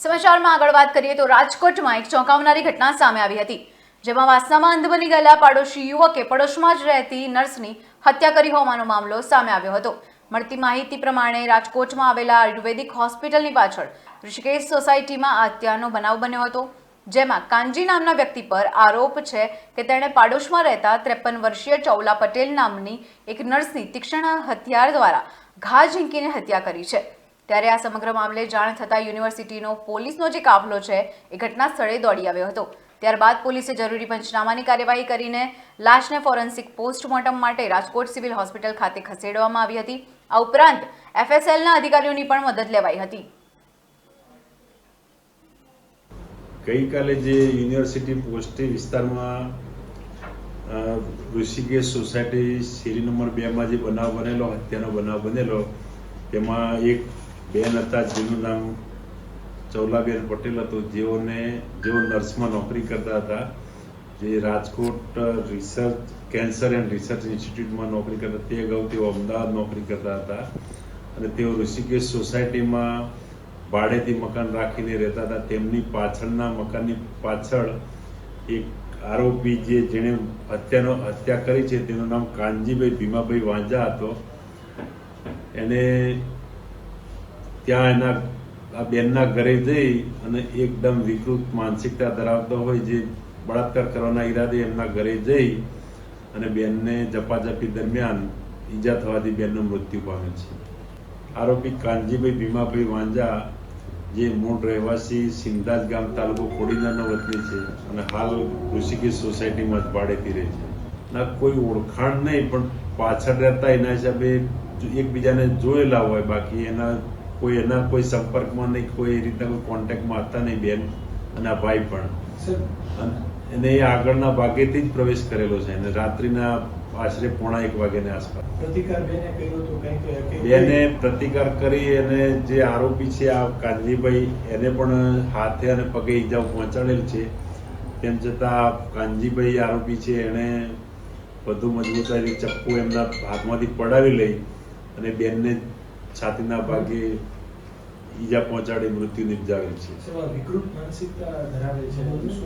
સમાચારમાં આગળ વાત કરીએ તો રાજકોટમાં એક ચોંકાવનારી ઘટના સામે આવી હતી, જેમાં વાસનામાં અંધ બની ગયેલા પાડોશી યુવકે પડોશમાં જ રહેતી નર્સની હત્યા કરી હોવાનો મામલો સામે આવ્યો હતો। મળતી માહિતી પ્રમાણે રાજકોટમાં આવેલા આયુર્વેદિક હોસ્પિટલની પાછળ ઋષિકેશ સોસાયટીમાં આ હત્યાનો બનાવ બન્યો હતો, જેમાં કાનજી નામના વ્યક્તિ પર આરોપ છે કે તેણે પાડોશમાં રહેતા 53 વર્ષીય ચૌલા પટેલ નામની એક નર્સની તીક્ષ્ણ હથિયાર દ્વારા ઘા ઝીંકીને હત્યા કરી છે। ત્યારે આ સમગ્ર મામલે જાણ થતાં યુનિવર્સિટીનો પોલીસનો જે કાફલો છે એ ઘટના સ્થળે દોડી આવ્યો હતો। ત્યારબાદ પોલીસે જરૂરી પંચનામાની કાર્યવાહી કરીને લાશને ફોરેન્સિક પોસ્ટમોર્ટમ માટે રાજકોટ સિવિલ હોસ્પિટલ ખાતે ખસેડવામાં આવી હતી। આ ઉપરાંત FSLના અધિકારીઓની પણ મદદ લેવાઈ હતી। ગઈકાલે જે યુનિવર્સિટી પોસ્ટી વિસ્તારમાં ઋષિકેશ સોસાયટી શેરી નંબર 2માં જે બનાવ બનેલો, હત્યાનો બનાવ બનેલો, તેમાં એક બેન હતા જેનું નામ ચૌલાબેન પટેલ હતું, જેઓ નર્સમાં નોકરી કરતા હતા, જે Rajkot research cancer and research ઇન્સ્ટિટ્યૂટમાં નોકરી કરતા, તે અગાઉ તેઓ અમદાવાદ નોકરી કરતા હતા અને તેઓ ઋષિકેશ સોસાયટીમાં ભાડેથી મકાન રાખીને રહેતા હતા। તેમની પાછળના મકાનની પાછળ એક આરોપી જેણે હત્યા કરી છે તેનું નામ કાનજીભાઈ ભીમાભાઈ વાંજા હતો। એને ત્યાં આ બેનના ઘરે જઈ અને એકદમ વિકૃત માનસિકતા ધરાવતો હોય, જે બળાત્કાર કરવાના ઈરાદે એમના ઘરે જઈ અને બેનને ઝપાઝપી દરમિયાન ઈજા થવાથી બેનનું મૃત્યુ પામે છે। આરોપી કાનજીભાઈ ભીમાભાઈ વાંજા, જે મૂળ રહેવાસી સિંધાજ ગામ તાલુકો કોડીનારનો વતની છે અને હાલ ઋષિકેશ સોસાયટીમાં જ ભાડેથી રહે છે। ના કોઈ ઓળખાણ નહીં, પણ પાછળ રહેતા એના હિસાબે એકબીજાને જોયેલા હોય, બાકી એના કોઈ સંપર્કમાં નહીં, કોઈ રીતના કોઈ કોન્ટેક્ટમાં હતા નહીં બેન અને આ ભાઈ પણ। એને એ આગળના ભાગેથી જ પ્રવેશ કરેલો છે અને રાત્રિના આશરે 1:15 વાગ્યાની આસપાસ બેને પ્રતિકાર કરી અને જે આરોપી છે આ કાનજીભાઈ, એને પણ હાથે અને પગે ઈજાઓ પહોંચાડેલ છે। તેમ છતાં કાનજીભાઈ આરોપી છે એણે વધુ મજબૂતાઈથી ચપ્પુ એમના હાથમાંથી પડાવી લઈ અને બેનને છાતીના ભાગે ઈજા પહોંચાડી મૃત્યુ નિપજાવેલ છે। વિકૃત માનસિકતા ધરાવે છે।